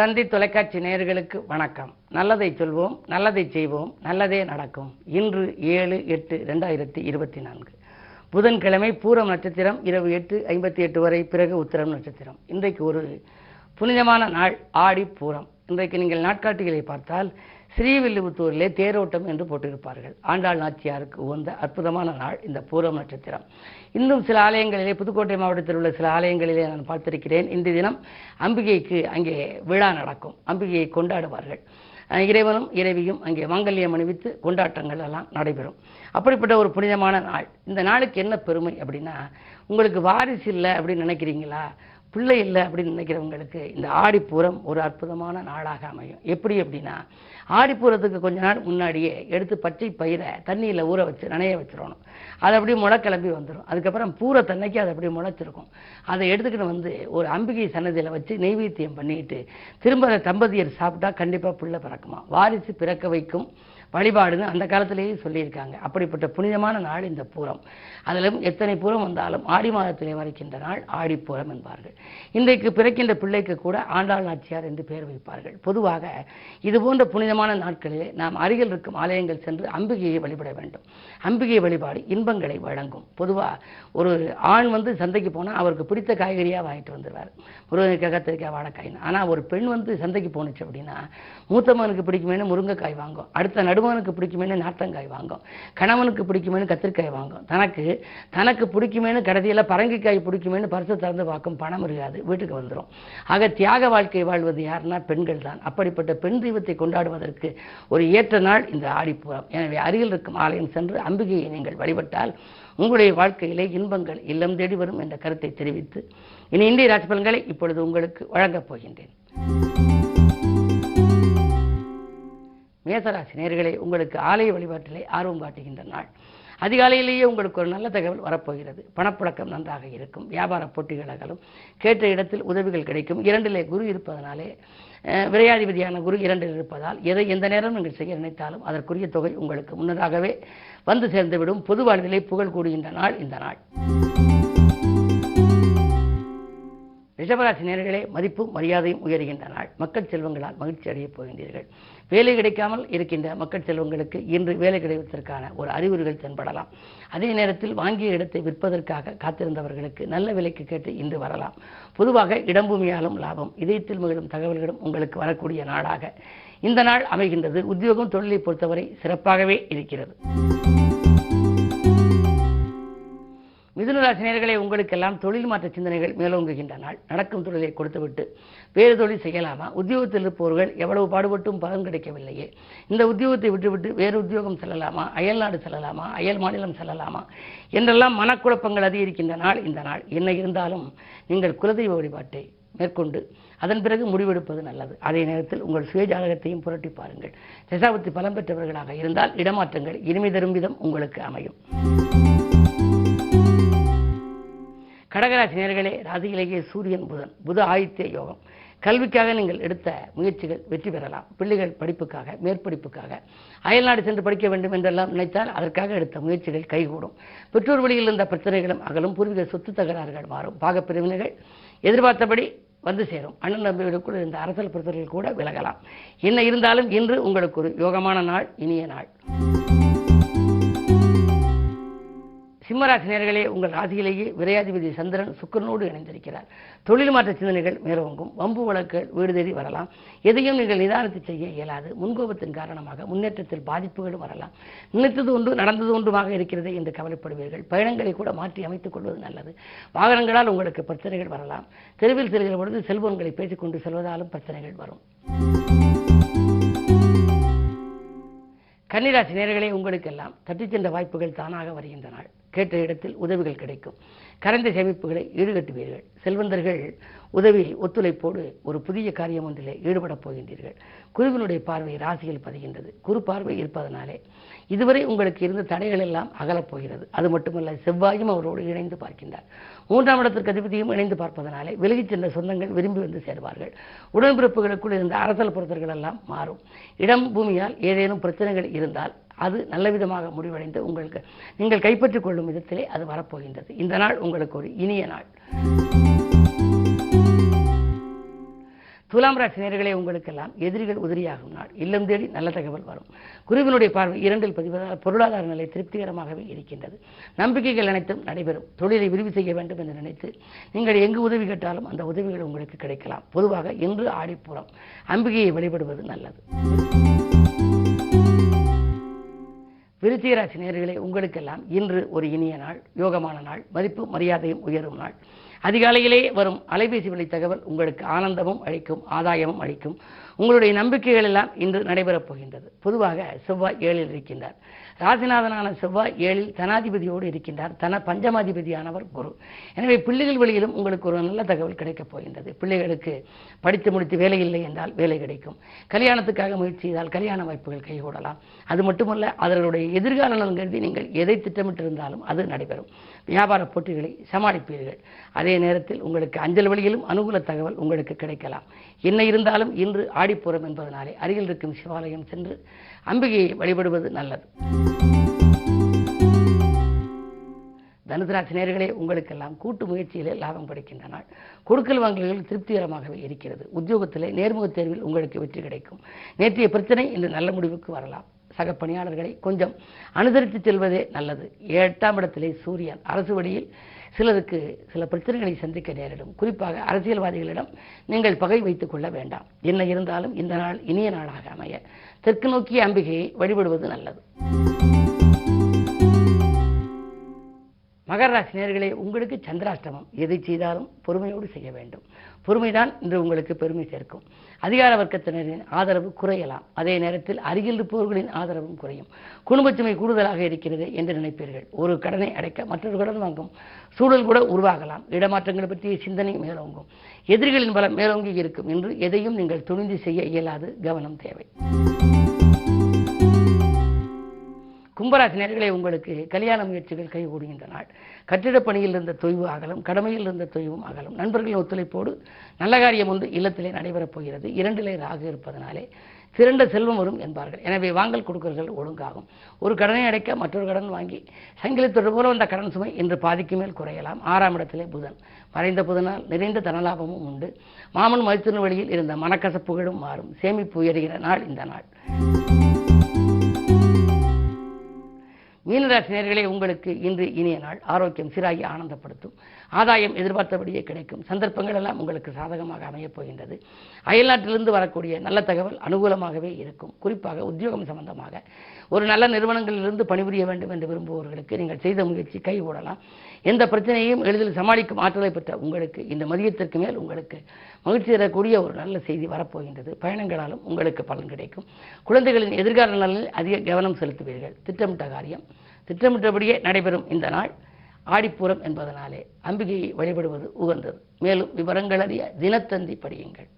தந்தி தொலைக்காட்சி நேயர்களுக்கு வணக்கம். நல்லதை சொல்வோம், நல்லதை செய்வோம், நல்லதே நடக்கும். இன்று 7/8/2024 புதன்கிழமை பூரம் நட்சத்திரம் இரவு 8:58 வரை, பிறகு உத்திரம் நட்சத்திரம். இன்றைக்கு ஒரு புனிதமான நாள், ஆடி பூரம். இன்றைக்கு நீங்கள் நாட்காட்டிகளை பார்த்தால் ஸ்ரீவில்லிபுத்தூரிலே தேரோட்டம் என்று போட்டிருப்பார்கள். ஆண்டாள் நாச்சியாருக்கு உகந்த அற்புதமான நாள் இந்த பூரம் நட்சத்திரம். இன்னும் சில ஆலயங்களிலே, புதுக்கோட்டை மாவட்டத்தில் உள்ள சில ஆலயங்களிலே நான் பார்த்திருக்கிறேன். இன்றைய தினம் அம்பிகைக்கு அங்கே விழா நடக்கும், அம்பிகையை கொண்டாடுவார்கள். இறைவனும் இறைவியும் அங்கே மாங்கல்யம் அணிவித்து கொண்டாட்டங்கள் எல்லாம் நடைபெறும். அப்படிப்பட்ட ஒரு புனிதமான நாள். இந்த நாளுக்கு என்ன பெருமை அப்படின்னா, உங்களுக்கு வாரிசு இல்லை அப்படின்னு நினைக்கிறீங்களா, பிள்ளை இல்லை அப்படின்னு நினைக்கிறவங்களுக்கு இந்த ஆடிப்பூரம் ஒரு அற்புதமான நாளாக அமையும். எப்படி அப்படின்னா, ஆடிப்பூரத்துக்கு கொஞ்ச நாள் முன்னாடியே எடுத்து பச்சை பயிரை தண்ணியில் ஊற வச்சு நனைய வச்சிடணும். அது அப்படியே முளைக்கிளம்பி வந்துடும். அதுக்கப்புறம் பூரத்தன்னைக்கு அது அப்படியே முளைச்சிருக்கும். அதை எடுத்துக்கிட்டு வந்து ஒரு அம்பிகை சன்னதியில் வச்சு நெய்வேத்தியம் பண்ணிட்டு திரும்ப தம்பதியர் சாப்பிட்டா கண்டிப்பாக பிள்ளை பிறக்குமா. வாரிசு பிறக்க வைக்கும் வழிபாடுன்னு அந்த காலத்திலேயே சொல்லியிருக்காங்க. அப்படிப்பட்ட புனிதமான நாள் இந்த பூரம். அதிலும் எத்தனை பூரம் வந்தாலும் ஆடி மாதத்திலே வரைக்கின்ற நாள் ஆடிப்பூரம் என்பார்கள். இன்றைக்கு பிறக்கின்ற பிள்ளைக்கு கூட ஆண்டாள் நாச்சியார் என்று பெயர் வைப்பார்கள். பொதுவாக இது போன்ற புனிதமான நாட்களிலே நாம் அருகில் இருக்கும் ஆலயங்கள் சென்று அம்பிகையை வழிபட வேண்டும். அம்பிகை வழிபாடு இன்பங்களை வழங்கும். பொதுவாக ஒரு ஆண் சந்தைக்கு போனால் அவருக்கு பிடித்த காய்கறியாக வாங்கிட்டு வந்துடுவார், முருங்கைக்காய், கத்திரிக்காய், வாழைக்காய்னு. ஆனால் ஒரு பெண் சந்தைக்கு போணுச்சு அப்படின்னா மூத்தமனுக்கு பிடிக்குமேனு முருங்கைக்காய் வாங்கும், அடுத்த நடுவனுக்கு பிடிக்குமேனு நாட்டங்காய் வாங்கும், கணவனுக்கு பிடிக்குமேனு கத்திரிக்காய் வாங்கும், தனக்கு பிடிக்குமேனு கடைசியில் பரங்கிக்காய் பிடிக்குமேனு பரிசு திறந்து பார்க்கும். பணம் இருக்காது, வீட்டுக்கு வந்துடும். ஆக தியாக வாழ்க்கை வாழ்வது யாருன்னா பெண்கள் தான். அப்படிப்பட்ட பெண் தெய்வத்தை கொண்டாடுவதற்கு ஒரு ஏற்ற நாள் இந்த ஆடிப்பூரம். எனவே அருகில் இருக்கும் ஆலயம் சென்று அம்பிகையை நீங்கள் வழிபட்டால் உங்களுடைய வாழ்க்கையிலே இன்பங்கள் இல்லம் தேடி வரும் என்ற கருத்தை தெரிவித்து இன்றைய ராசி பலன்களை இப்பொழுது உங்களுக்கு வழங்கப் போகின்றேன். மேசராசி நேயர்களே, உங்களுக்கு ஆலய வழிபாட்டிலே ஆர்வம் காட்டுகின்ற நாள். அதிகாலையிலேயே உங்களுக்கு ஒரு நல்ல தகவல் வரப்போகிறது. பணப்புழக்கம் நன்றாக இருக்கும். வியாபார போட்டிகள் அகலும். கேட்ட இடத்தில் உதவிகள் கிடைக்கும். 2லே குரு இருப்பதனாலே, விரையாதிபதியான குரு 2ல் இருப்பதால் எதை எந்த நேரம் நீங்கள் செய்ய நினைத்தாலும் அதற்குரிய தொகை உங்களுக்கு முன்னதாகவே வந்து சேர்ந்துவிடும். பொது வாழ்விலே புகழ் கூடுகின்ற நாள் இந்த நாள். ரிஷபராசி நேயர்களே, மதிப்பும் மரியாதையும் உயர்கின்ற நாள். மக்கள் செல்வங்களால் மகிழ்ச்சி அடையப் போகின்றீர்கள். வேலை கிடைக்காமல் இருக்கின்ற மக்கள் செல்வங்களுக்கு இன்று வேலை கிடைப்பதற்கான ஒரு அறிகுறிகள் தென்படலாம். அதே நேரத்தில் வாங்கிய இடத்தை விற்பதற்காக காத்திருந்தவர்களுக்கு நல்ல விலைக்கு கேட்டு இன்று வரலாம். பொதுவாக இடம்பூமியாலும் லாபம், இதயத்தில் மகிழும் தகவல்களும் உங்களுக்கு வரக்கூடிய நாளாக இந்த நாள் அமைகின்றது. உத்தியோகம் தொழிலை பொறுத்தவரை சிறப்பாகவே இருக்கிறது. மிதுனராசி நேயர்களே, உங்களுக்கெல்லாம் தொழில் மாற்ற சிந்தனைகள் மேலோங்குகின்ற நாள். நடக்கும் தொழிலை கொடுத்துவிட்டு வேறு தொழில் செய்யலாமா? உத்தியோகத்தில் இருப்பவர்கள் எவ்வளவு பாடுபட்டும் பலன் கிடைக்கவில்லையே, இந்த உத்தியோகத்தை விட்டுவிட்டு வேறு உத்தியோகம் செல்லலாமா, அயல் நாடு செல்லலாமா, அயல் மாநிலம் செல்லலாமா என்றெல்லாம் மனக்குழப்பங்கள் அதிகரிக்கின்ற நாள் இந்த நாள். என்ன இருந்தாலும் நீங்கள் குலதெய்வ வழிபாட்டை மேற்கொண்டு அதன் பிறகு முடிவெடுப்பது நல்லது. அதே நேரத்தில் உங்கள் சுய ஜாதகத்தையும் புரட்டி பாருங்கள். தசாபுத்தி பலம் பெற்றவர்களாக இருந்தால் இடமாற்றங்கள் இனிமை தரும் விதம் உங்களுக்கு அமையும். கடகராசி நேயர்களே, ராசியிலேயே சூரியன் புத ஆதித்ய யோகம். கல்விக்காக நீங்கள் எடுத்த முயற்சிகள் வெற்றி பெறலாம். பிள்ளைகள் படிப்புக்காக, மேற்படிப்புக்காக அயல்நாடு சென்று படிக்க வேண்டும் என்றெல்லாம் நினைத்தால் அதற்காக எடுத்த முயற்சிகள் கைகூடும். பெற்றோர் வழியில் இருந்த பிரச்சனைகளும் அகலும். பூர்வீக சொத்து தகராறுகள் மாறும். பாகப்பிரிவினைகள் எதிர்பார்த்தபடி வந்து சேரும். அண்ணன் தம்பிகளுக்குள் இருந்த அரசியல் பிரச்சனைகள் கூட விலகலாம். என்ன இருந்தாலும் இன்று உங்களுக்கு ஒரு யோகமான நாள், இனிய நாள். சிம்மராசி நேயர்களே, உங்கள் ராசியிலேயே விரையாதிபதி சந்திரன் சுக்கிரனோடு இணைந்திருக்கிறார். தொழில் மாற்ற சிந்தனைகள் மேலோங்கும். வம்பு வழக்குகள் வீடு தேடி வரலாம். எதையும் நீங்கள் நிதானித்து செய்ய இயலாது. முன்கோபத்தின் காரணமாக முன்னேற்றத்தில் பாதிப்புகளும் வரலாம். நினைத்தது ஒன்று நடந்தது ஒன்றுமாக இருக்கிறது என்று கவலைப்படுவீர்கள். பயணங்களை கூட மாற்றி அமைத்துக் கொள்வது நல்லது. வாகனங்களால் உங்களுக்கு பிரச்சனைகள் வரலாம். தெருவில் செல்கிற பொழுது செல்போன்களை பேசிக்கொண்டு செல்வதாலும் பிரச்சனைகள் வரும். கன்னிராசி நேயர்களே, உங்களுக்கெல்லாம் தட்டிச் சென்ற வாய்ப்புகள் தானாக வருகின்ற நாள். கேட்ட இடத்தில் உதவிகள் கிடைக்கும். கரைந்த சேமிப்புகளை ஈடுகட்டுவீர்கள். செல்வந்தர்கள் உதவி ஒத்துழைப்போடு ஒரு புதிய காரியம் ஒன்றிலே ஈடுபடப் போகின்றீர்கள். குருவினுடைய பார்வை ராசியில் பதிகின்றது. குரு பார்வை இருப்பதனாலே இதுவரை உங்களுக்கு இருந்த தடைகள் எல்லாம் அகலப் போகிறது. அது மட்டுமல்ல, செவ்வாயும் அவரோடு இணைந்து பார்க்கின்றார். 3ஆம் இடத்திற்கு அதிபதியும் இணைந்து பார்ப்பதனாலே விலகிச் சென்ற சொந்தங்கள் விரும்பி வந்து சேர்வார்கள். உடன்பிறப்புகளுக்குள் இருந்த அரசல் பொறுத்தர்கள் எல்லாம் மாறும். இடம் பூமியால் ஏதேனும் பிரச்சனைகள் இருந்தால் அது நல்ல விதமாக முடிவடைந்து உங்களுக்கு நீங்கள் கைப்பற்றிக் கொள்ளும் விதத்திலே அது வரப்போகின்றது. இந்த நாள் உங்களுக்கு ஒரு இனிய நாள். துலாம் ராசி நேயர்களே, உங்களுக்கெல்லாம் எதிரிகள் உதிரியாகும் நாள். இல்லம் தேடி நல்ல தகவல் வரும். குருவினுடைய பார்வை 2இல் பதிவதால் பொருளாதார நிலை திருப்திகரமாகவே இருக்கின்றது. நம்பிக்கைகள் அனைத்தும் நடைபெறும். தொழிலை விரிவு செய்ய வேண்டும் என்று நினைத்து நீங்கள் எங்கு உதவி கேட்டாலும் அந்த உதவிகள் உங்களுக்கு கிடைக்கலாம். பொதுவாக இன்று ஆடிப்பூரம் அம்பிகையை வழிபடுவது நல்லது. விருச்சிக ராசி நேயர்களே, உங்களுக்கெல்லாம் இன்று ஒரு இனிய நாள், யோகமான நாள், மதிப்பு மரியாதையும் உயரும் நாள். அதிகாலையிலே வரும் அலைபேசி வழி தகவல் உங்களுக்கு ஆனந்தமும் அளிக்கும், ஆதாயமும் அளிக்கும். உங்களுடைய நம்பிக்கைகள் எல்லாம் இன்று நடைபெறப் போகின்றது. பொதுவாக செவ்வாய் 7இல் இருக்கின்றார். ராசிநாதனான செவ்வாய் 7இல் தனாதிபதியோடு இருக்கின்றார். பஞ்சமாதிபதியானவர் குரு. எனவே பிள்ளைகள் வழியிலும் உங்களுக்கு ஒரு நல்ல தகவல் கிடைக்கப் போகின்றது. பிள்ளைகளுக்கு படித்து முடித்து வேலை இல்லை என்றால் வேலை கிடைக்கும். கல்யாணத்துக்காக முயற்சி செய்தால் கல்யாண வாய்ப்புகள் கைகூடலாம். அது மட்டுமல்ல, அவர்களுடைய எதிர்கால நலன் கருதி நீங்கள் எதை திட்டமிட்டிருந்தாலும் அது நடைபெறும். வியாபார போட்டிகளை சமாளிப்பீர்கள். அதே நேரத்தில் உங்களுக்கு அஞ்சல் வழியிலும் அனுகூல தகவல் உங்களுக்கு கிடைக்கலாம். என்ன இருந்தாலும் இன்று ஆடிப்பூரம் என்பதனாலே அருகில் இருக்கும் சிவாலயம் சென்று அம்பிகையை வழிபடுவது நல்லது. தனுசு ராசி நேயர்களே, உங்களுக்கெல்லாம் கூட்டு முயற்சியிலே லாபம் கிடைக்கின்ற நாள். கொடுக்கல் வாங்கல்கள் திருப்திகரமாகவே இருக்கிறது. உத்தியோகத்திலே நேர்முகத் தேர்வில் உங்களுக்கு வெற்றி கிடைக்கும். நேற்றைய பிரச்சனை இன்று நல்ல முடிவுக்கு வரலாம். சக பணியாளர்களை கொஞ்சம் அனுசரித்து செல்வதே நல்லது. 8ஆம் இடத்திலே சூரியன். அரசு வழியில் சிலருக்கு சில பிரச்சனைகளை சந்திக்க நேரிடும். குறிப்பாக அரசியல்வாதிகளிடம் நீங்கள் பகை வைத்துக் கொள்ள வேண்டாம். என்ன இருந்தாலும் இந்த நாள் இனிய நாளாக அமைய தெற்கு நோக்கிய அம்பிகையை வழிபடுவது நல்லது. மகர ராசி நேயர்களே, உங்களுக்கு சந்திராஷ்டமம். எதை செய்தாலும் பொறுமையோடு செய்ய வேண்டும். பொறுமைதான் இன்று உங்களுக்கு பெருமை சேர்க்கும். அதிகார வர்க்கத்தினரின் ஆதரவு குறையலாம். அதே நேரத்தில் அருகில் இருப்பவர்களின் ஆதரவும் குறையும். குடும்பச்சுமை கூடுதலாக இருக்கிறது என்று நினைப்பீர்கள். ஒரு கடனை அடைக்க மற்றொரு கடன் வாங்கும் சூழல் கூட உருவாகலாம். இடமாற்றங்களை பற்றிய சிந்தனை மேலோங்கும். எதிரிகளின் பலம் மேலோங்கி இருக்கும். என்று எதையும் நீங்கள் துணிந்து செய்ய இயலாது. கவனம் தேவை. கும்பராசி நேயர்களே, உங்களுக்கு கல்யாண முயற்சிகள் கைகூடுகின்ற நாள். கட்டிடப் பணியில் இருந்த தொய்வு அகலும். கடமையில் இருந்த தொய்வும் அகலும். நண்பர்களின் ஒத்துழைப்போடு நல்ல காரியம் ஒன்று இல்லத்திலே நடைபெறப் போகிறது. 2இலே ராகு இருப்பதனாலே திரண்ட செல்வம் வரும் என்பார்கள். எனவே வாங்கல் கொடுக்கல்கள் ஒழுங்காகும். ஒரு கடனை அடைக்க மற்றொரு கடன் வாங்கி சங்கிலித்தொடர் போல வந்த கடன் சுமை இன்று பாதிக்கு மேல் குறையலாம். 6ஆம் இடத்திலே புதன். மறைந்த புதனால் நிறைந்த தனலாபமும் உண்டு. மாமன் மைத்துன வழியில் இருந்த மனக்கசப்புகளும் மாறும். சேமிப்பு உயர்கிற நாள் இந்த நாள். மீனராசி நேயர்களே, உங்களுக்கு இன்று இனிய நாள். ஆரோக்கியம் சீராகி ஆனந்தப்படுத்தும். ஆதாயம் எதிர்பார்த்தபடியே கிடைக்கும். சந்தர்ப்பங்கள் எல்லாம் உங்களுக்கு சாதகமாக அமையப் போகின்றது. அயல்நாட்டிலிருந்து வரக்கூடிய நல்ல தகவல் அனுகூலமாகவே இருக்கும். குறிப்பாக உத்தியோகம் சம்பந்தமாக ஒரு நல்ல நிறுவனங்களிலிருந்து பணிபுரிய வேண்டும் என்று விரும்புபவர்களுக்கு நீங்கள் செய்த முயற்சி கைகூடலாம். எந்த பிரச்சனையையும் எளிதில் சமாளிக்கும் ஆற்றலை பெற்ற உங்களுக்கு இந்த மதியத்திற்கு மேல் உங்களுக்கு மகிழ்ச்சி தரக்கூடிய ஒரு நல்ல செய்தி வரப்போகின்றது. பயணங்களாலும் உங்களுக்கு பலன் கிடைக்கும். குழந்தைகளின் எதிர்கால நலனில் அதிக கவனம் செலுத்துவீர்கள். திட்டமிட்ட காரியம் திட்டமிட்டபடியே நடைபெறும் இந்த நாள் ஆடிப்பூரம் என்பதனாலே அம்பிகையை வழிபடுவது உகந்தது. மேலும் விவரங்கள் அறிய தினத்தந்தி படியுங்கள்.